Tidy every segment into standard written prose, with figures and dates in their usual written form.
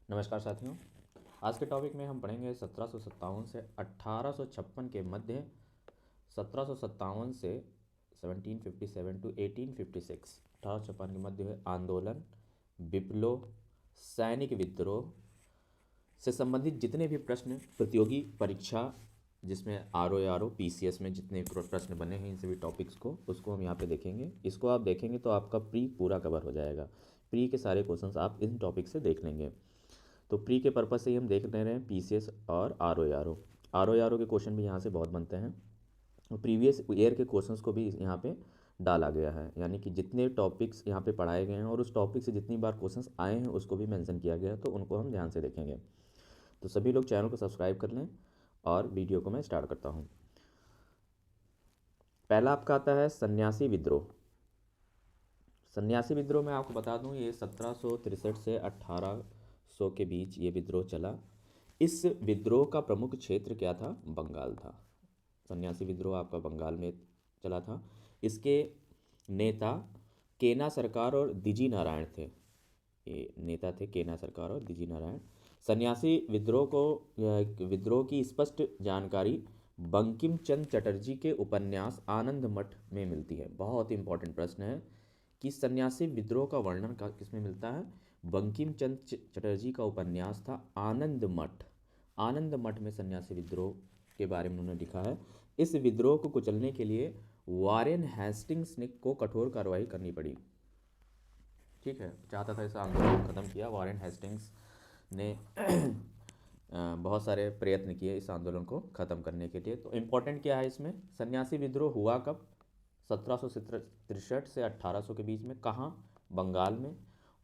नमस्कार साथियों। आज के टॉपिक में हम पढ़ेंगे 1757 से 1856 के मध्य, 1757 से 1757 टू 1856, 1856 के मध्य हुए आंदोलन, विप्लव, सैनिक विद्रोह से संबंधित जितने भी प्रश्न प्रतियोगी परीक्षा जिसमें आर ओ PCS में जितने प्रश्न बने हैं इन सभी टॉपिक्स को उसको हम यहाँ पे देखेंगे। इसको आप देखेंगे तो आपका प्री पूरा कवर हो जाएगा। प्री के सारे क्वेश्चंस आप इन टॉपिक से देख लेंगे। तो प्री के पर्पज़ से ही हम देख ले रहे हैं PCS और आर ओ के क्वेश्चन भी यहाँ से बहुत बनते हैं और प्रीवियस ईयर के क्वेश्चंस को भी यहाँ पे डाला गया है, यानी कि जितने टॉपिक्स यहाँ पे पढ़ाए गए हैं और उस टॉपिक से जितनी बार क्वेश्चंस आए हैं उसको भी मेंशन किया गया है, तो उनको हम ध्यान से देखेंगे। तो सभी लोग चैनल को सब्सक्राइब कर लें और वीडियो को मैं स्टार्ट करता हूँ। पहला आपका आता है सन्यासी विद्रोह। सन्यासी विद्रोह में आपको बता दूं ये 1763 से 1800 के बीच ये विद्रोह चला। इस विद्रोह का प्रमुख क्षेत्र क्या था? बंगाल था। सन्यासी विद्रोह आपका बंगाल में चला था। इसके नेता केना सरकार और दिजी नारायण थे। ये नेता थे केना सरकार और दिजी नारायण। सन्यासी विद्रोह की स्पष्ट जानकारी बंकिम चंद्र चटर्जी के उपन्यास आनंद मठ में मिलती है। बहुत इंपॉर्टेंट प्रश्न है कि सन्यासी विद्रोह का वर्णन का किसमें मिलता है? बंकिम चंद्र चटर्जी का उपन्यास था आनंद मठ। आनंद मठ में सन्यासी विद्रोह के बारे में उन्होंने लिखा है। इस विद्रोह को कुचलने के लिए वारेन हेस्टिंग्स ने को कठोर कार्रवाई करनी पड़ी। ठीक है, चाहता था इस आंदोलन को ख़त्म किया। वारेन हेस्टिंग्स ने बहुत सारे प्रयत्न किए इस आंदोलन को ख़त्म करने के लिए। तो इम्पोर्टेंट क्या है इसमें? सन्यासी विद्रोह हुआ कब? 1763 से 1800 के बीच में। कहाँ? बंगाल में।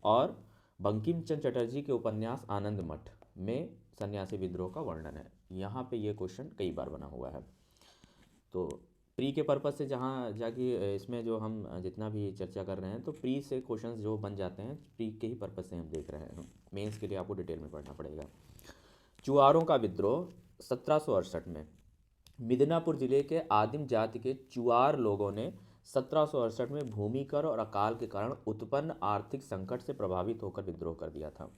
और बंकिम चंद्र चटर्जी के उपन्यास आनंद मठ में सन्यासी विद्रोह का वर्णन है। यहाँ पे ये क्वेश्चन कई बार बना हुआ है। तो प्री के पर्पज़ से जहाँ जाके इसमें जो हम जितना भी चर्चा कर रहे हैं तो प्री से क्वेश्चंस जो बन जाते हैं प्री के ही पर्पज़ से हम देख रहे हैं। मेंस के लिए आपको डिटेल में पढ़ना पड़ेगा। चुआरों का विद्रोह 1768 में। मिदनापुर जिले के आदिम जाति के चुआर लोगों ने 1768 में भूमि कर और अकाल के कारण उत्पन्न आर्थिक संकट से प्रभावित होकर विद्रोह कर दिया था।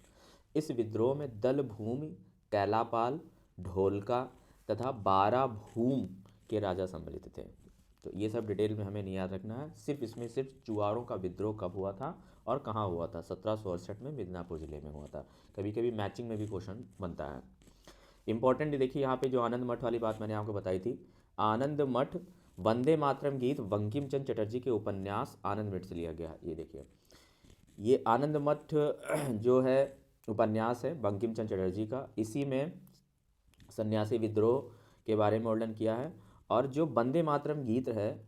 इस विद्रोह में दल भूमि, कैलापाल, ढोलका तथा 12 भूम के राजा सम्मिलित थे। तो ये सब डिटेल में हमें नहीं याद रखना है। सिर्फ चुआरों का विद्रोह कब हुआ था और कहाँ हुआ था? 1768 में मिदनापुर जिले में हुआ था। कभी कभी मैचिंग में भी क्वेश्चन बनता है। इंपॉर्टेंट देखिए यहाँ पे जो आनंद मठ वाली बात मैंने आपको बताई थी। आनंद मठ वंदे मातरम गीत बंकिम चंद्र चटर्जी के उपन्यास आनंद मठ से लिया गया। ये देखिए, ये आनंद मठ जो है उपन्यास है बंकिम चंद्र चटर्जी का। इसी में सन्यासी विद्रोह के बारे में वर्णन किया है। और जो वंदे मातरम गीत है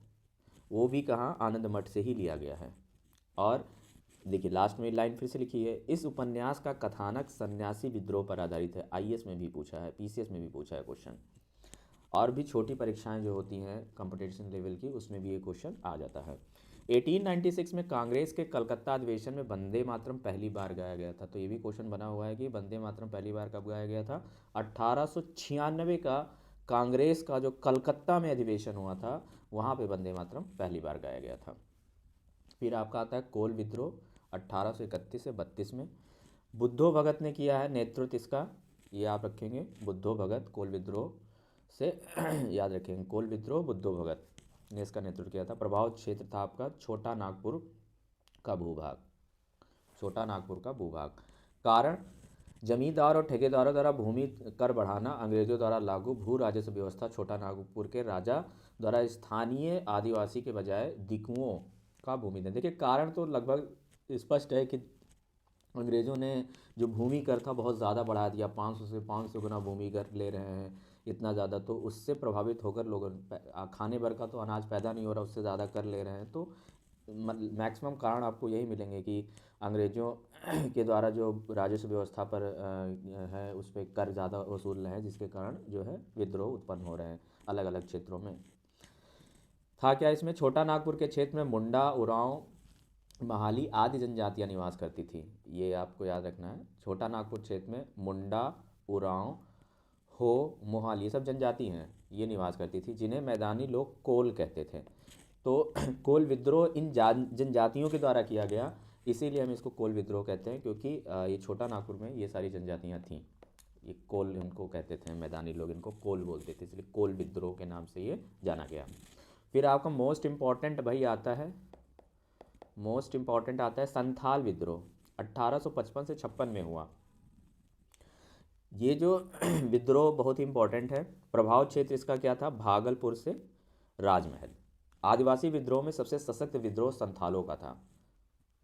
वो भी कहाँ? आनंद मठ से ही लिया गया है। और देखिए लास्ट में लाइन फिर से लिखी है, इस उपन्यास का कथानक सन्यासी विद्रोह पर आधारित है। IAS में भी पूछा है, PCS में भी पूछा है क्वेश्चन। और भी छोटी परीक्षाएं जो होती हैं कंपटीशन लेवल की उसमें भी ये क्वेश्चन आ जाता है। 1896 में कांग्रेस के कलकत्ता अधिवेशन में वंदे मातरम पहली बार गाया गया था। तो ये भी क्वेश्चन बना हुआ है कि वंदे मातरम पहली बार कब गाया गया था? 1896 का कांग्रेस का जो कलकत्ता में अधिवेशन हुआ था वहाँ पे वंदे मातरम पहली बार गाया गया था। फिर आपका आता है कोल विद्रोह 1831 से 32 में। बुद्धो भगत ने किया है नेतृत्व इसका। ये आप रखेंगे, बुद्धो भगत कोल विद्रोह से याद रखेंगे। कोल विद्रोह बुद्धो भगत ने इसका नेतृत्व किया था। प्रभाव क्षेत्र था आपका छोटा नागपुर का भूभाग। छोटा नागपुर का भूभाग। कारण जमींदार और ठेकेदारों द्वारा भूमि कर बढ़ाना, अंग्रेजों द्वारा लागू भू राजस्व व्यवस्था, छोटा नागपुर के राजा द्वारा स्थानीय आदिवासी के बजाय दिकुओं का भूमि दें। देखिए कारण तो लगभग स्पष्ट है कि अंग्रेज़ों ने जो भूमि कर था बहुत ज़्यादा बढ़ा दिया। 500 से 500 गुना भूमि कर ले रहे हैं, इतना ज़्यादा। तो उससे प्रभावित होकर लोगों खाने भर का तो अनाज पैदा नहीं हो रहा, उससे ज़्यादा कर ले रहे हैं। तो मैक्सिमम कारण आपको यही मिलेंगे कि अंग्रेज़ों के द्वारा जो राजस्व व्यवस्था पर है उस पर कर ज़्यादा वसूल रहे हैं, जिसके कारण जो है विद्रोह उत्पन्न हो रहे हैं अलग अलग क्षेत्रों में। था क्या इसमें? छोटा नागपुर के क्षेत्र में मुंडा, उरांव, महाली आदि जनजातियां निवास करती थी। ये आपको याद रखना है। छोटा नागपुर क्षेत्र में मुंडा, उरांव, हो, मोहाली, ये सब जनजाति हैं, ये निवास करती थी, जिन्हें मैदानी लोग कोल कहते थे। तो कोल विद्रोह इन जनजातियों के द्वारा किया गया। इसीलिए हम इसको कोल विद्रोह कहते हैं, क्योंकि ये छोटा नागपुर में ये सारी जनजातियाँ थीं। ये कोल इनको कहते थे, मैदानी लोग इनको कोल बोलते थे, इसलिए कोल विद्रोह के नाम से ये जाना गया। फिर आपका मोस्ट इम्पॉर्टेंट भाई आता है, मोस्ट इम्पॉर्टेंट आता है संथाल विद्रोह, 1855 से 56 में हुआ। ये जो विद्रोह बहुत ही इम्पोर्टेंट है। प्रभाव क्षेत्र इसका क्या था? भागलपुर से राजमहल। आदिवासी विद्रोह में सबसे सशक्त विद्रोह संथालों का था।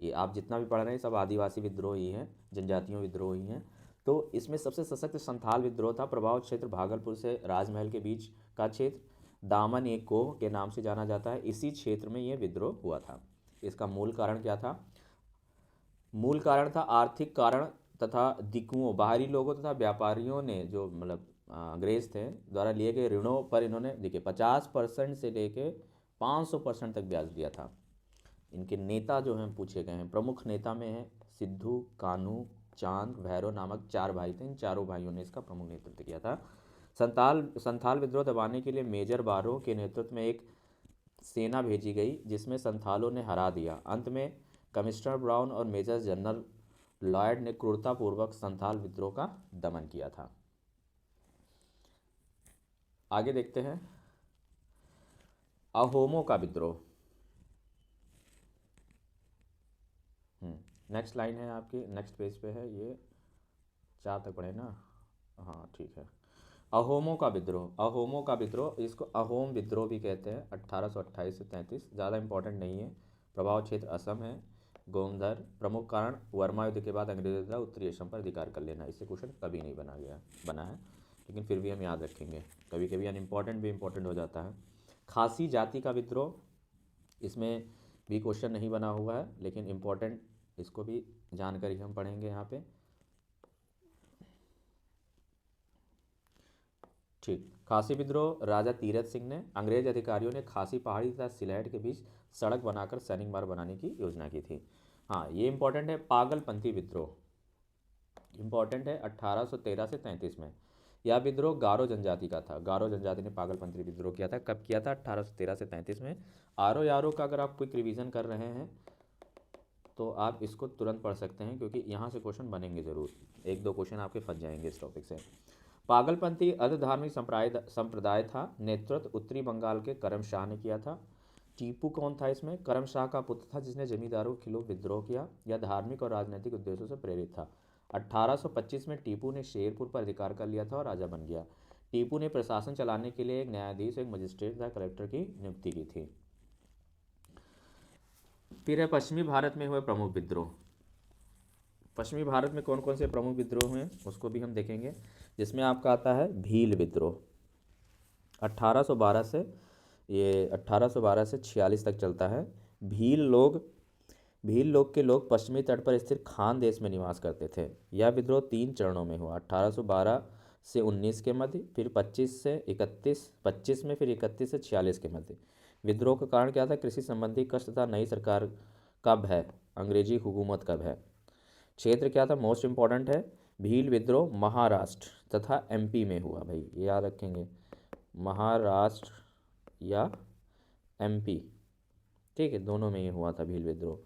ये आप जितना भी पढ़ रहे हैं सब आदिवासी विद्रोह ही हैं, जनजातियों विद्रोह ही हैं। तो इसमें सबसे सशक्त संथाल विद्रोह था। प्रभाव क्षेत्र भागलपुर से राजमहल के बीच का क्षेत्र दामन ए कोह के नाम से जाना जाता है। इसी क्षेत्र में ये विद्रोह हुआ था। इसका मूल कारण क्या था? मूल कारण था आर्थिक कारण तथा दिकुओं, बाहरी लोगों तथा व्यापारियों ने, जो मतलब अंग्रेज थे, द्वारा लिए गए ऋणों पर इन्होंने देखिए 50% से लेके 500% तक ब्याज दिया था। इनके नेता जो हैं पूछे गए हैं, प्रमुख नेता में हैं सिद्धू, कान्हू, चांद, भैरव नामक 4 भाई थे। इन चारों भाइयों ने इसका प्रमुख नेतृत्व किया था। संथाल विद्रोह दबाने के लिए मेजर बारो के नेतृत्व में एक सेना भेजी गई, जिसमें संथालों ने हरा दिया। अंत में कमिश्नर ब्राउन और मेजर जनरल लॉयड ने क्रूरतापूर्वक संथाल विद्रोह का दमन किया था। आगे देखते हैं अहोमों का विद्रोह। नेक्स्ट लाइन है आपकी, नेक्स्ट पेज पे है ये, 4 तक पढ़े ना? हाँ ठीक है। अहोमों का विद्रोह, अहोमों का विद्रोह, इसको अहोम विद्रोह भी कहते हैं। 1828 से 33, ज़्यादा इंपॉर्टेंट नहीं है। प्रभाव क्षेत्र असम है। गोमधर। प्रमुख कारण वर्मा युद्ध के बाद अंग्रेजों द्वारा उत्तरी असम पर अधिकार कर लेना। इससे क्वेश्चन कभी नहीं बना है, लेकिन फिर भी हम याद रखेंगे। कभी कभी अनइम्पॉर्टेंट भी इम्पोर्टेंट हो जाता है। खासी जाति का विद्रोह, इसमें भी क्वेश्चन नहीं बना हुआ है, लेकिन इम्पोर्टेंट, इसको भी जानकारी हम पढ़ेंगे यहाँ पे। ठीक। खासी विद्रोह राजा तीरथ सिंह ने, अंग्रेज अधिकारियों ने खासी पहाड़ी तथा सिलहट के बीच सड़क बनाकर सैनिक मार्ग बनाने की योजना की थी। हाँ ये इंपॉर्टेंट है। पागलपंथी विद्रोह इंपॉर्टेंट है, 1813 से 33 में। यह विद्रोह गारो जनजाति का था। गारो जनजाति ने पागलपंथी विद्रोह किया था। कब किया था? 1813 से 33 में। आरो यारो का अगर आप क्विक रिवीजन कर रहे हैं तो आप इसको तुरंत पढ़ सकते हैं, क्योंकि यहाँ से क्वेश्चन बनेंगे ज़रूर। 1-2 क्वेश्चन आपके फंस जाएंगे इस टॉपिक से। पागलपंथी अर्धधार्मिक संप्रदाय था। नेतृत्व उत्तरी बंगाल के करम शाह ने किया था। टीपू कौन था इसमें? करम शाह का पुत्र था, जिसने जमींदारों के खिलाफ विद्रोह किया। यह धार्मिक और राजनीतिक उद्देश्यों से प्रेरित था। 1825 में टीपू ने शेरपुर पर अधिकार कर लिया था और राजा बन गया। टीपू ने प्रशासन चलाने के लिए एक न्यायाधीश, एक मजिस्ट्रेट तथा कलेक्टर की नियुक्ति की थी। फिर है पश्चिमी भारत में हुए प्रमुख विद्रोह। पश्चिमी भारत में कौन कौन से प्रमुख विद्रोह हैं उसको भी हम देखेंगे, जिसमें आपका आता है भील विद्रोह। 1812 से 46 तक चलता है। भील लोग के लोग पश्चिमी तट पर स्थित खान देश में निवास करते थे। यह विद्रोह 3 चरणों में हुआ, 1812 से 19 के मध्य, फिर 25 में, फिर 31 से 46 के मध्य। विद्रोह का कारण क्या था? कृषि संबंधी कष्ट तथा नई सरकार का भय, अंग्रेजी हुकूमत का भय। क्षेत्र क्या था? मोस्ट इम्पॉर्टेंट है। भील विद्रोह महाराष्ट्र तथा एमपी में हुआ। भाई ये याद रखेंगे, महाराष्ट्र या एमपी, ठीक है, दोनों में ये हुआ था भील विद्रोह।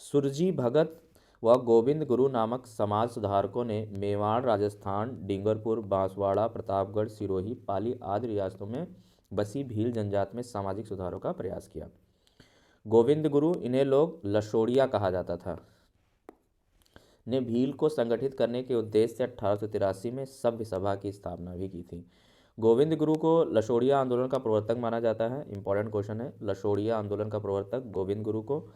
सुरजी भगत व गोविंद गुरु नामक समाज सुधारकों ने मेवाड़, राजस्थान, डूंगरपुर, बांसवाड़ा, प्रतापगढ़, सिरोही, पाली आदि रियासतों में बसी भील जनजाति में सामाजिक सुधारों का प्रयास किया। गोविंद गुरु, इन्हें लोग लशोड़िया कहा जाता था, ने भील को संगठित करने के उद्देश्य से 1883 में सभ्य सभा की स्थापना भी की थी। गोविंद गुरु को लशोड़िया आंदोलन का प्रवर्तक माना जाता है। इंपॉर्टेंट क्वेश्चन है, लशोड़िया आंदोलन का प्रवर्तक गोविंद गुरु को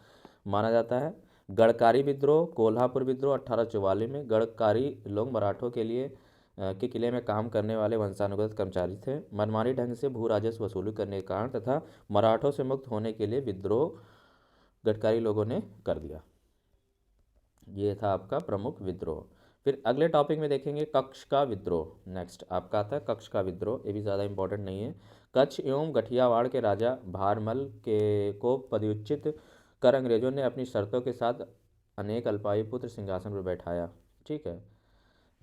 माना जाता है। गढ़कारी विद्रोह, कोल्हापुर विद्रोह 1844 में। गढ़कारी लोग मराठों के किले में काम करने वाले वंशानुगत कर्मचारी थे। मनमानी ढंग से भू राजस्व वसूली करने के कारण तथा मराठों से मुक्त होने के लिए विद्रोह गढ़कारी लोगों ने कर दिया। ये था आपका प्रमुख विद्रोह। फिर अगले टॉपिक में देखेंगे कच्छ का विद्रोह। नेक्स्ट आपका आता है कच्छ का विद्रोह। ये भी ज़्यादा इंपॉर्टेंट नहीं है। कच्छ एवं गठियावाड़ के राजा भारमल को पदच्युत कर अंग्रेजों ने अपनी शर्तों के साथ अनेक अल्पायु पुत्र सिंहासन पर बैठाया। ठीक है,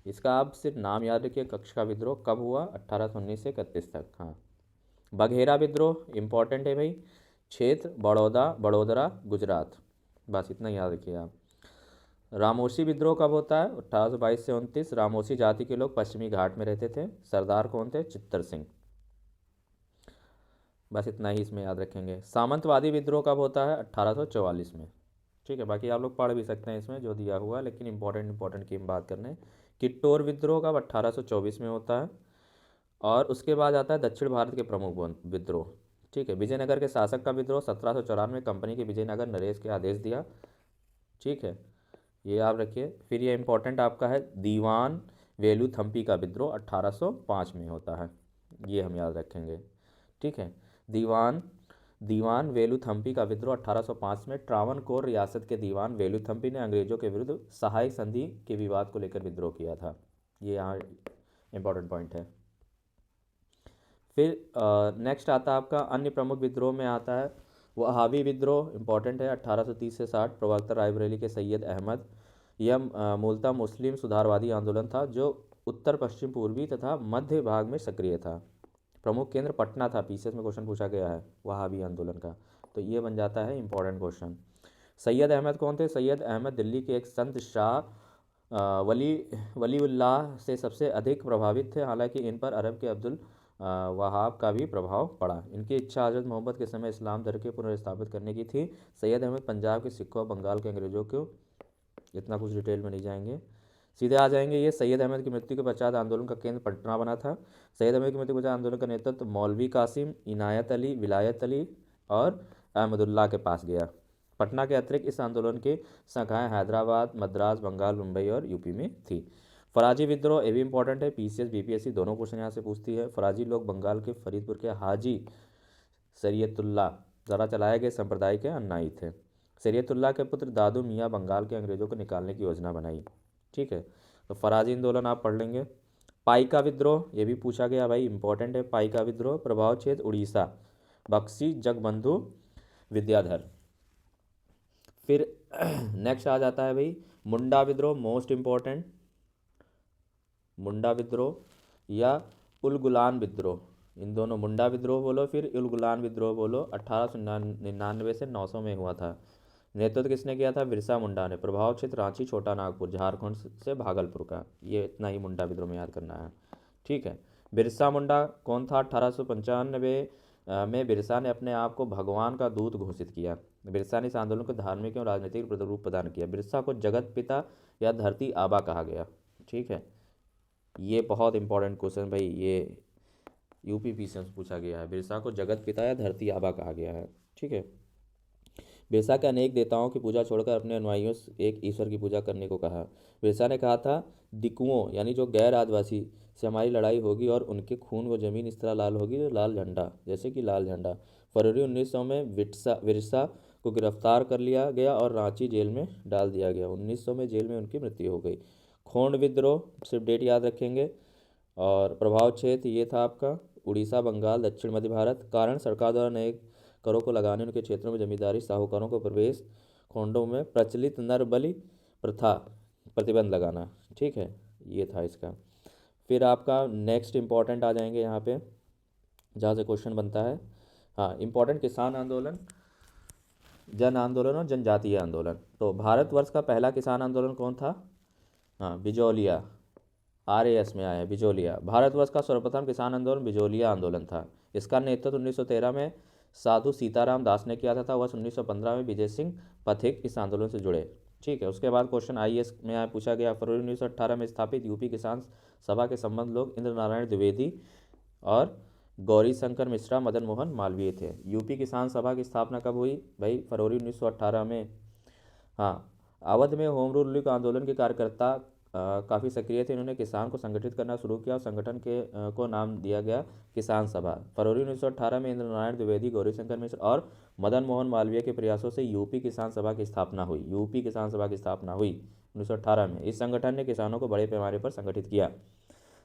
इसका आप सिर्फ नाम याद रखिए। कच्छ का विद्रोह कब हुआ? 1819 से 31 तक। हाँ। बघेरा विद्रोह इंपॉर्टेंट है भाई। क्षेत्र बड़ौदा, गुजरात। बस इतना याद रखिए आप। रामोशी विद्रोह कब होता है? 1822 से 29। रामोशी जाति के लोग पश्चिमी घाट में रहते थे। सरदार कौन थे? चित्तर सिंह। बस इतना ही इसमें याद रखेंगे। सामंतवादी विद्रोह कब होता है? 1844 में। ठीक है, बाकी आप लोग पढ़ भी सकते हैं इसमें जो दिया हुआ है, लेकिन इंपॉर्टेंट की हम बात कर रहे हैं। किट्टोर विद्रोह कब? 1824 में होता है। और उसके बाद आता है दक्षिण भारत के प्रमुख विद्रोह। ठीक है, विजयनगर के शासक का विद्रोह 1794 कंपनी के विजयनगर नरेश के आदेश दिया। ठीक है, ये आप रखिए। फिर ये इंपॉर्टेंट आपका है दीवान वेलुथम्पी का विद्रोह 1805 में होता है, ये हम याद रखेंगे। ठीक है, दीवान दीवान वेलुथम्पी का विद्रोह 1805 में ट्रावनकोर रियासत के दीवान वेलुथम्पी ने अंग्रेजों के विरुद्ध सहायक संधि के विवाद को लेकर विद्रोह किया था। ये यहाँ इंपॉर्टेंट पॉइंट है। फिर नेक्स्ट आता है आपका अन्य प्रमुख विद्रोह में आता है वहाबी विद्रोह। इंपॉर्टेंट है 1830 से 60। प्रवक्ता रायबरेली के सैयद अहमद। यह मूलतः मुस्लिम सुधारवादी आंदोलन था जो उत्तर पश्चिम पूर्वी तथा मध्य भाग में सक्रिय था। प्रमुख केंद्र पटना था। पीसीएस में क्वेश्चन पूछा गया है वहाबी आंदोलन का, तो ये बन जाता है इंपॉर्टेंट क्वेश्चन। सैयद अहमद कौन थे? सैयद अहमद दिल्ली के एक संत शाह वलीउल्लाह से सबसे अधिक प्रभावित थे। हालांकि इन पर अरब के अब्दुल वहाब का भी प्रभाव पड़ा। इनकी इच्छा हजरत मोहम्मद के समय इस्लाम धर्म के पुनर्स्थापित करने की थी। सैयद अहमद पंजाब के सिखों और बंगाल के अंग्रेज़ों को, इतना कुछ डिटेल में नहीं जाएंगे, सीधे आ जाएंगे। ये सैयद अहमद की मृत्यु के पश्चात आंदोलन का केंद्र पटना बना था। सैयद अहमद की मृत्यु के पश्चात आंदोलन का नेतृत्व मौलवी कासिम, इनायत अली, विलायत अली और अहमदुल्लाह के पास गया। पटना के अतिरिक्त इस आंदोलन की शाखाएं हैदराबाद, मद्रास, बंगाल, मुंबई और यूपी में थी। फराजी विद्रोह ये भी इंपॉर्टेंट है, पीसीएस बीपीएससी दोनों क्वेश्चन यहाँ से पूछती है। फराजी लोग बंगाल के फरीदपुर के हाजी शरीयतुल्लाह द्वारा चलाए गए संप्रदाय के अनुयायी थे। शरीयतुल्लाह के पुत्र दादू मियाँ बंगाल के अंग्रेजों को निकालने की योजना बनाई। ठीक है, तो फराजी आंदोलन आप पढ़ लेंगे। पाइका विद्रोह ये भी पूछा गया भाई, इंपॉर्टेंट है। पाइका विद्रोह प्रभाव क्षेत्र उड़ीसा, बक्सी, जगबंधु, विद्याधर। फिर नेक्स्ट आ जाता है भाई मुंडा विद्रोह, मोस्ट इंपॉर्टेंट। मुंडा विद्रोह या उलगुलान विद्रोह, इन दोनों, मुंडा विद्रोह बोलो फिर उलगुलान विद्रोह बोलो, 1899 से 900 में हुआ था। नेतृत्व किसने किया था? बिरसा मुंडा ने। प्रभाव क्षेत्र रांची, छोटा नागपुर, झारखंड से भागलपुर का। ये इतना ही मुंडा विद्रोह में याद करना है। ठीक है, बिरसा मुंडा कौन था? 1895 में बिरसा ने अपने आप को भगवान का दूत घोषित किया। बिरसा ने इस आंदोलन को धार्मिक एवं राजनीतिक रूप प्रदान किया। बिरसा को जगत पिता या धरती आबा कहा गया। ठीक है, ये बहुत इंपॉर्टेंट क्वेश्चन भाई, ये यूपी पीसीएम से पूछा गया है। बिरसा को जगत पिता या धरती आबा कहा गया है। ठीक है, बिरसा के अनेक देवताओं की पूजा छोड़कर अपने अनुयायियों से एक ईश्वर की पूजा करने को कहा। बिरसा ने कहा था दिकुओं यानी जो गैर आदिवासी से हमारी लड़ाई होगी और उनके खून को जमीन इस तरह लाल होगी जो लाल झंडा, जैसे कि लाल झंडा। फरवरी 1900 में बिरसा को गिरफ्तार कर लिया गया और रांची जेल में डाल दिया गया। 1900 में जेल में उनकी मृत्यु हो गई। खोंड विद्रोह, सिर्फ डेट याद रखेंगे। और प्रभाव क्षेत्र ये था आपका उड़ीसा, बंगाल, दक्षिण मध्य भारत। कारण सरकार द्वारा नए करों को लगाने, उनके क्षेत्रों में जमींदारी साहूकारों को प्रवेश, खोंडों में प्रचलित नर बलि प्रथा प्रतिबंध लगाना। ठीक है, ये था इसका। फिर आपका नेक्स्ट इंपॉर्टेंट आ जाएंगे यहाँ पे जहाँ से क्वेश्चन बनता है। हाँ, इंपॉर्टेंट किसान आंदोलन, जन आंदोलन और जनजातीय आंदोलन। तो भारतवर्ष का पहला किसान आंदोलन कौन था? हाँ, बिजौलिया, आरएएस में आया है बिजौलिया। भारतवर्ष का सर्वप्रथम किसान आंदोलन बिजौलिया आंदोलन था। इसका नेतृत्व 1913 में साधु सीताराम दास ने किया था। वर्ष 1915 में विजय सिंह पथिक इस आंदोलन से जुड़े। ठीक है, उसके बाद क्वेश्चन आईएएस में आया पूछा गया। फरवरी 1918 में स्थापित यूपी किसान सभा के संबंध लोग इंद्र नारायण द्विवेदी और गौरी शंकर मिश्रा, मदन मोहन मालवीय थे। यूपी किसान सभा की स्थापना कब हुई भाई? फरवरी 1918 में। हाँ, अवध में होम रूल लीग आंदोलन के कार्यकर्ता काफ़ी सक्रिय थे। इन्होंने किसान को संगठित करना शुरू किया और संगठन के को नाम दिया गया किसान सभा। फरवरी 1918 में इंद्र नारायण द्विवेदी, गौरीशंकर मिश्र और मदन मोहन मालवीय के प्रयासों से यूपी किसान सभा की स्थापना हुई। यूपी किसान सभा की स्थापना हुई 1918 में। इस संगठन ने किसानों को बड़े पैमाने पर संगठित किया।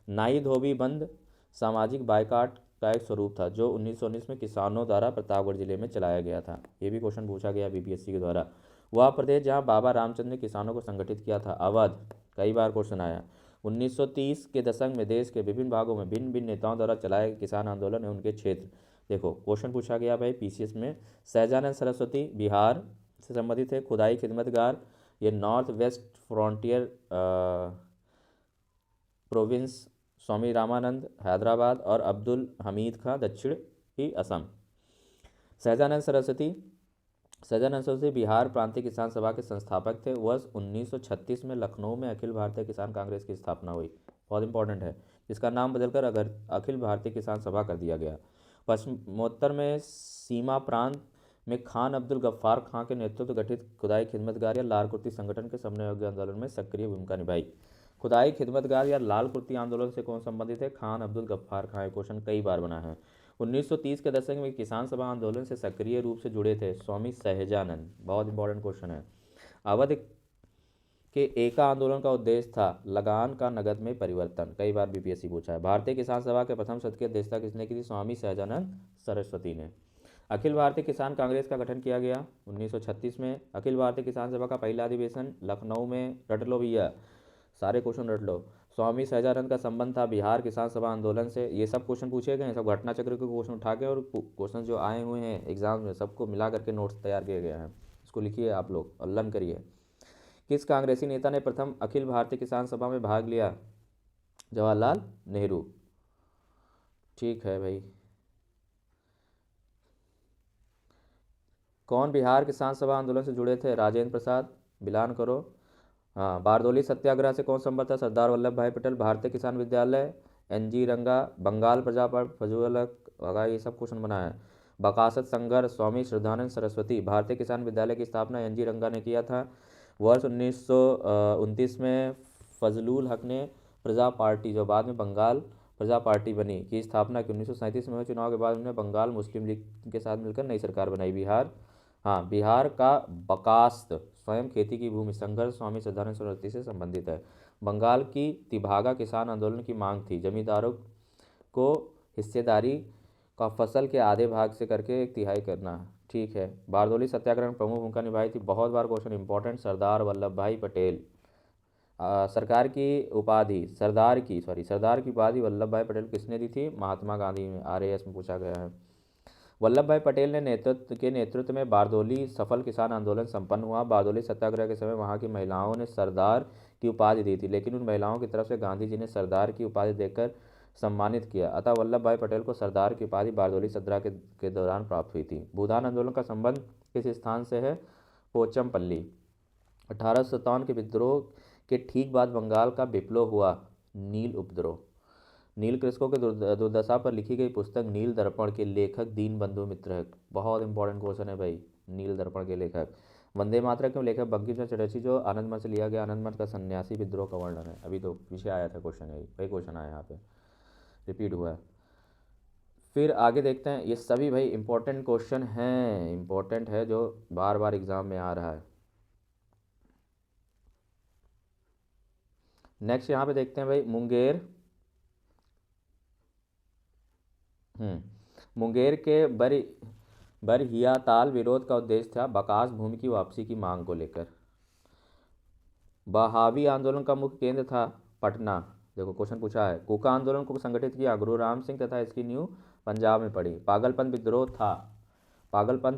नाई धोबी बंद सामाजिक बायकाट का एक स्वरूप था जो 1919 में किसानों द्वारा प्रतापगढ़ जिले में चलाया गया था। ये भी क्वेश्चन पूछा गया बीपीएससी के द्वारा। वह प्रदेश जहां बाबा रामचंद्र ने किसानों को संगठित किया था, अवध। कई बार क्वेश्चन आया। 1930 के दशक में देश के विभिन्न भागों में भिन्न भिन्न नेताओं द्वारा चलाए गए किसान आंदोलन एवं उनके क्षेत्र। देखो क्वेश्चन पूछा गया भाई पीसीएस में। सहजानंद सरस्वती बिहार, से संबंधित है। खुदाई खिदमतगार ये north west frontier province Swami Ramanand Hyderabad और अब्दुल हमीद खां दक्षिणी असम। सहजानंद सरस्वती बिहार प्रांतीय किसान सभा के संस्थापक थे। वर्ष 1936 में लखनऊ में अखिल भारतीय किसान कांग्रेस की स्थापना हुई, बहुत इंपॉर्टेंट है, जिसका नाम बदलकर अगर अखिल भारतीय किसान सभा कर दिया गया। पश्चिमोत्तर में सीमा प्रांत में खान अब्दुल गफ्फार खां के नेतृत्व गठित खुदाई खिदमतगार या लाल कुर्ती संगठन के समन्वय आंदोलन में सक्रिय भूमिका निभाई। खुदाई खिदमतगार या लाल कुर्ती आंदोलन से कौन संबंधित है? खान अब्दुल गफ्फार खां। क्वेश्चन कई बार बना है। 1930 के दशक में किसान सभा आंदोलन से सक्रिय रूप से जुड़े थे स्वामी सहजानंद, बहुत इंपॉर्टेंट क्वेश्चन है। अवध के एका आंदोलन का उद्देश्य था लगान का नगद में परिवर्तन, कई बार बीपीएससी पूछा है। भारतीय किसान सभा के प्रथम सत्र की अध्यक्षता किसने की थी? स्वामी सहजानंद सरस्वती ने। अखिल भारतीय किसान कांग्रेस का गठन किया गया 1936 में। अखिल भारतीय किसान सभा का पहला अधिवेशन लखनऊ में, रट लो भैया, सारे क्वेश्चन रट लो। स्वामी सहजानंद का संबंध था बिहार किसान सभा आंदोलन से। ये सब क्वेश्चन पूछे गए हैं, सब घटना चक्र के क्वेश्चन उठा के और क्वेश्चन जो आए हुए हैं एग्जाम में सबको मिला करके नोट्स तैयार किए गए हैं। इसको लिखिए आप लोग और लर्न करिए। किस कांग्रेसी नेता ने प्रथम अखिल भारतीय किसान सभा में भाग लिया? जवाहरलाल नेहरू। ठीक है भाई। कौन बिहार किसान सभा आंदोलन से जुड़े थे? राजेंद्र प्रसाद। बिलान करो। हाँ, बारदोली सत्याग्रह से कौन संबद्ध था? सरदार वल्लभ भाई पटेल। भारतीय किसान विद्यालय एनजी रंगा। बंगाल प्रजा पर्व फजूलक वगैरह, ये सब क्वेश्चन बना है। बकासत संघर्ष स्वामी श्रद्धानंद सरस्वती। भारतीय किसान विद्यालय की स्थापना एनजी रंगा ने किया था। वर्ष 1929 में फजलुल हक ने प्रजा पार्टी, जो बाद में बंगाल प्रजा पार्टी बनी, की स्थापना की। 1937 में हुए चुनाव के बाद उन्होंने बंगाल मुस्लिम लीग के साथ मिलकर नई सरकार बनाई। बिहार का बकास्त स्वयं खेती की भूमि संघर्ष स्वामी श्रद्धानंद सरस्वती से संबंधित है। बंगाल की तिभागा किसान आंदोलन की मांग थी जमींदारों को हिस्सेदारी का फसल के आधे भाग से करके 1/3 करना। ठीक है। बारदोली सत्याग्रह में प्रमुख भूमिका निभाई थी, बहुत बार क्वेश्चन इंपॉर्टेंट, सरदार वल्लभ भाई पटेल। सरदार की उपाधि वल्लभ भाई पटेल किसने दी थी? महात्मा गांधी में। आरएएस में पूछा गया है। वल्लभ भाई पटेल ने नेतृत्व में बारदोली सफल किसान आंदोलन संपन्न हुआ। बारदोली सत्याग्रह के समय वहां की महिलाओं ने सरदार की उपाधि दी थी, लेकिन उन महिलाओं की तरफ से गांधी जी ने सरदार की उपाधि देकर सम्मानित किया। अतः वल्लभ भाई पटेल को सरदार की उपाधि बारदोली सत्याग्रह के दौरान प्राप्त हुई थी। भूदान आंदोलन का संबंध किस स्थान से है? पोचमपल्ली। 1857 के विद्रोह के ठीक बाद बंगाल का विप्लव हुआ, नील उपद्रव। नील कृषकों की दुर्दशा पर लिखी गई पुस्तक नील दर्पण के लेखक दीनबंधु मित्र है, बहुत इंपॉर्टेंट क्वेश्चन है भाई। नील दर्पण के लेखक। वंदे मातरम के लेखक बंकिम चंद्र चटर्जी, जो आनंद मठ से लिया गया। आनंद मठ का सन्यासी विद्रोह का वर्णन है। अभी तो पीछे आया था क्वेश्चन, यही वही क्वेश्चन आया यहाँ पे, रिपीट हुआ है। फिर आगे देखते हैं, ये सभी भाई इंपॉर्टेंट क्वेश्चन हैं, इंपॉर्टेंट है, जो बार बार एग्जाम में आ रहा है। नेक्स्ट यहाँ पे देखते हैं भाई, मुंगेर के बरहियाताल विरोध का उद्देश्य था बकास भूमि की वापसी की मांग को लेकर। बहावी आंदोलन का मुख्य केंद्र था पटना। देखो क्वेश्चन पूछा है। कूका आंदोलन को संगठित किया गुरु राम सिंह तथा इसकी नींव पंजाब में पड़ी। पागलपंथ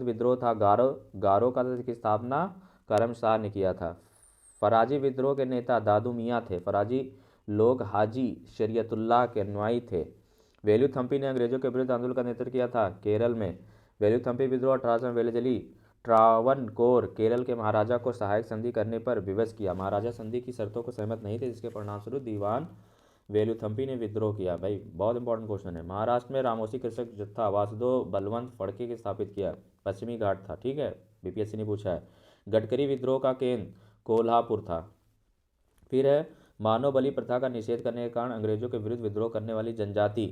विद्रोह था गारो का की स्थापना करम शाह ने किया था। फराजी विद्रोह के नेता दादू मियाँ थे। फराजी लोग हाजी शरीयतुल्लाह के अनुयायी थे। वेलुथम्पी ने अंग्रेजों के विरुद्ध आंदोलन का नेतृत्व किया था केरल में। वेलुथम्पी विद्रोह 1800 में वेलजली ट्रावनकोर केरल के महाराजा को सहायक संधि करने पर विवश किया। महाराजा संधि की शर्तों को सहमत नहीं थे, जिसके परिणामस्वरूप दीवान वेलुथम्पी ने विद्रोह किया। भाई बहुत इंपॉर्टेंट क्वेश्चन है। महाराष्ट्र में रामोसी कृषक जत्था वासुदेव बलवंत फड़के के स्थापित किया। पश्चिमी घाट था। ठीक है, बीपीएससी ने पूछा है। गडकरी विद्रोह का केंद्र कोल्हापुर था। फिर है, मानव बलि प्रथा का निषेध करने के कारण अंग्रेजों के विरुद्ध विद्रोह करने वाली जनजाति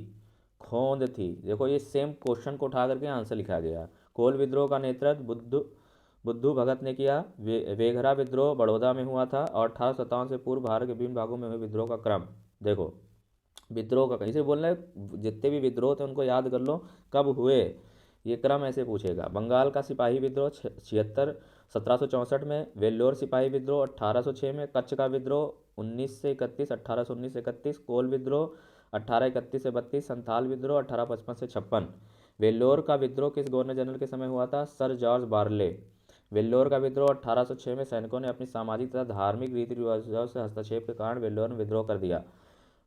खोंद थी। देखो ये सेम क्वेश्चन को उठा करके आंसर लिखा गया। कोल विद्रोह का नेतृत्व बुद्धू भगत ने किया। वेघरा विद्रोह बड़ौदा में हुआ था। और 1857 से पूर्व भारत के विभिन्न भागों में हुए विद्रोह का क्रम। देखो विद्रोह का कहीं से बोलना है, जितने भी विद्रोह थे उनको याद कर लो कब हुए, ये क्रम ऐसे पूछेगा। बंगाल का सिपाही विद्रोह 1764 में। वेल्लोर सिपाही विद्रोह 1806 में। कच्छ का विद्रोह 19 से 31, 1819 से 31। कोल विद्रोह 1831 से 32। संथाल विद्रोह 1855 से 56। वेल्लोर का विद्रोह किस गवर्नर जनरल के समय हुआ था? Sir George barley. वेल्लोर का विद्रोह 1806 में सैनिकों ने अपनी सामाजिक तथा धार्मिक रीति रिवाजों से हस्तक्षेप के कारण वेल्लोर में विद्रोह कर दिया।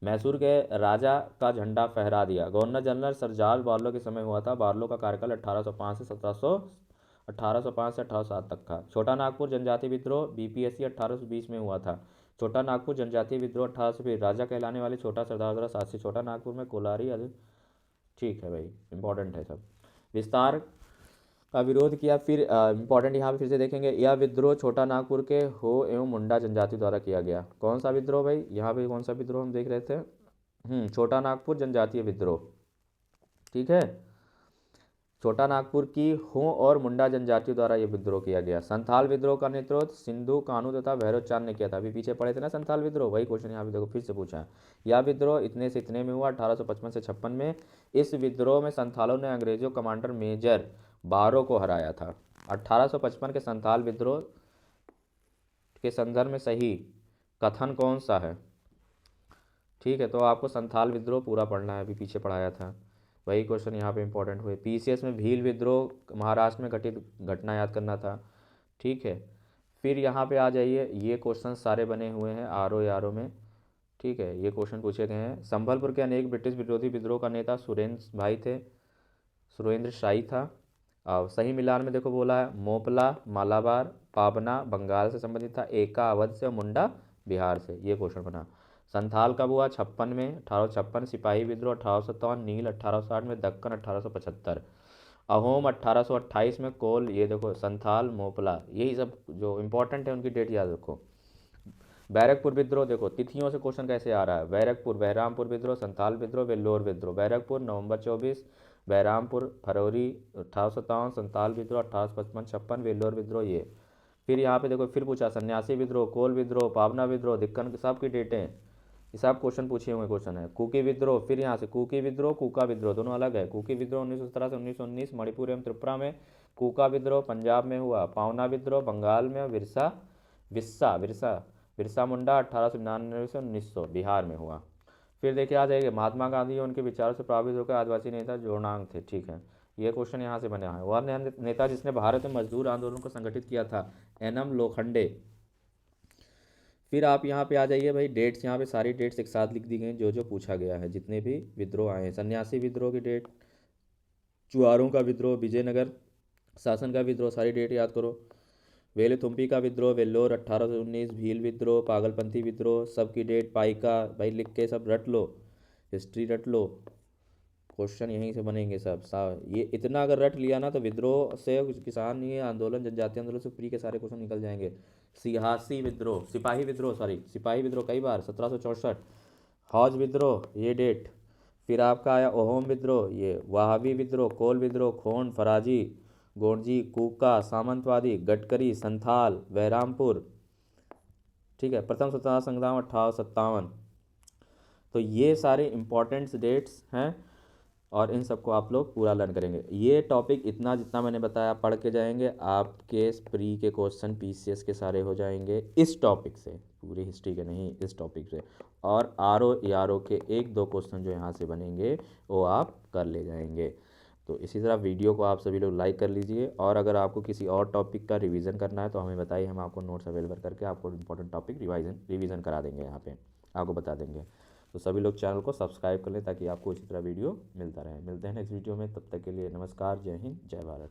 मैसूर के राजा का झंडा फहरा दिया। Governor general sir George Barlow के समय हुआ था। बार्लो का कार्यकाल 1805 से 1807 तक था। छोटा नागपुर जनजातीय विद्रोह बीपीएससी 1820 में हुआ था। छोटा नागपुर जनजातीय विद्रोह 1820 राजा कहलाने वाले छोटा सरदार द्वारा शासित छोटा नागपुर में कोलारी ठीक है भाई, इंपॉर्टेंट है सब। विस्तार का विरोध किया। फिर इंपॉर्टेंट यहाँ पे फिर से देखेंगे, यह विद्रोह छोटा नागपुर के हो एवं मुंडा जनजाति द्वारा किया गया। कौन सा विद्रोह भाई, यहाँ पे कौन सा विद्रोह हम देख रहे थे, छोटा नागपुर जनजातीय विद्रोह, ठीक है। छोटा नागपुर की हो और मुंडा जनजातियों द्वारा यह विद्रोह किया गया। संथाल विद्रोह का नेतृत्व सिंधु कानू तथा भैरव चांद ने किया था। अभी पीछे पढ़े थे ना संथाल विद्रोह, वही क्वेश्चन यहाँ पे देखो फिर से पूछा है। यह विद्रोह इतने से इतने में हुआ 1855 से 56 में। इस विद्रोह में संथालों ने अंग्रेजों कमांडर मेजर बारो को हराया था। 1855 के संथाल विद्रोह के संदर्भ में सही कथन कौन सा है, ठीक है। तो आपको संथाल विद्रोह पूरा पढ़ना है, अभी पीछे पढ़ाया था, वही क्वेश्चन यहाँ पे इंपॉर्टेंट हुए। पीसीएस में भील विद्रोह महाराष्ट्र में घटित घटना याद करना था, ठीक है। फिर यहाँ पे आ जाइए, ये क्वेश्चन सारे बने हुए हैं आर ओ में, ठीक है। ये क्वेश्चन पूछे गए हैं। संभलपुर के अनेक ब्रिटिश विरोधी विद्रोह का नेता सुरेंद्र भाई थे, सुरेंद्र शाही था। और सही मिलान में देखो बोला है, मोपला मालाबार पाबना बंगाल से संबंधित था, एका अवध से और मुंडा बिहार से। ये क्वेश्चन बना। संथाल कब हुआ, 56 में 1856। सिपाही विद्रोह 1857। नील 1860 में। दक्कन 1875। अहोम 1828 में। कोल, ये देखो संथाल मोपला, यही सब जो इंपॉर्टेंट है उनकी डेट याद रखो। बैरकपुर विद्रोह देखो तिथियों से क्वेश्चन कैसे आ रहा है। बैरकपुर बहरामपुर विद्रोह, संथाल विद्रोह, वेल्लोर विद्रोह। बैरकपुर नवंबर 24, बहरामपुर फरवरी 1857, संथाल विद्रोह 1855 56, वेल्लोर विद्रोह ये। फिर यहाँ पे देखो फिर पूछा सन्यासी विद्रोह, कोल विद्रोह, पावना विद्रोह, दिक्कन, सब की डेटें, ये सब क्वेश्चन पूछे हुए क्वेश्चन है। कुकी विद्रोह, फिर यहाँ से कुकी विद्रोह कूका विद्रोह दोनों अलग है। कुकी विद्रोह 1917 से 1919 मणिपुर एवं त्रिपुरा में। कूका विद्रोह पंजाब में हुआ। पावना विद्रोह बंगाल में। बिरसा मुंडा 1899 से 1900 बिहार में हुआ। फिर देखिए आ जाएगा महात्मा गांधी और उनके विचारों से प्रभावित होकर आदिवासी नेता जोरनांग थे, ठीक है। ये क्वेश्चन यहाँ से बने हैं। वह नेता जिसने भारत में मजदूर आंदोलन को संगठित किया था, एनएम लोखंडे। फिर आप यहाँ पे आ जाइए भाई, डेट्स यहाँ पे सारी डेट्स एक साथ लिख दी गई जो जो पूछा गया है, जितने भी विद्रोह आए हैं। सन्यासी विद्रोह की डेट, चुआरों का विद्रोह, विजयनगर शासन का विद्रोह, सारी डेट याद करो। वेलुथुम्पी का विद्रोह, वेल्लोर 1819, भील विद्रोह, पागलपंथी विद्रोह, सबकी डेट, पाइका भाई लिख के सब रट लो, हिस्ट्री रट लो, क्वेश्चन यहीं से बनेंगे सब। ये इतना अगर रट लिया ना तो विद्रोह से, किसान ये आंदोलन जनजातीय आंदोलन से फ्री के सारे क्वेश्चन निकल जाएंगे। सियासी विद्रोह, सिपाही विद्रोह कई बार 1764। हौज विद्रोह ये डेट। फिर आपका आया ओहोम विद्रोह, ये वहाबी विद्रोह, कोल विद्रोह, खोंड, फराजी, गोंडजी, कूका, सामंतवादी, गडकरी, संथाल, बहरामपुर, ठीक है। प्रथम स्वतंत्रता संग्राम 1857। तो ये सारे इंपॉर्टेंट डेट्स हैं और इन सबको आप लोग पूरा लर्न करेंगे। ये टॉपिक इतना जितना मैंने बताया पढ़ के जाएंगे, आपके प्री के क्वेश्चन पीसीएस के सारे हो जाएंगे इस टॉपिक से, पूरी हिस्ट्री के नहीं, इस टॉपिक से। और आर ओ के एक दो क्वेश्चन जो यहाँ से बनेंगे वो आप कर ले जाएंगे। तो इसी तरह वीडियो को आप सभी लोग लाइक कर लीजिए, और अगर आपको किसी और टॉपिक का रिवीजन करना है तो हमें बताइए, हम आपको नोट्स अवेलेबल करके आपको इंपॉर्टेंट टॉपिक रिवीजन करा देंगे, यहाँ पे आपको बता देंगे। तो सभी लोग चैनल को सब्सक्राइब कर लें ताकि आपको इसी तरह वीडियो मिलता रहे। मिलते हैं नेक्स्ट वीडियो में, तब तक के लिए नमस्कार, जय हिंद, जय भारत।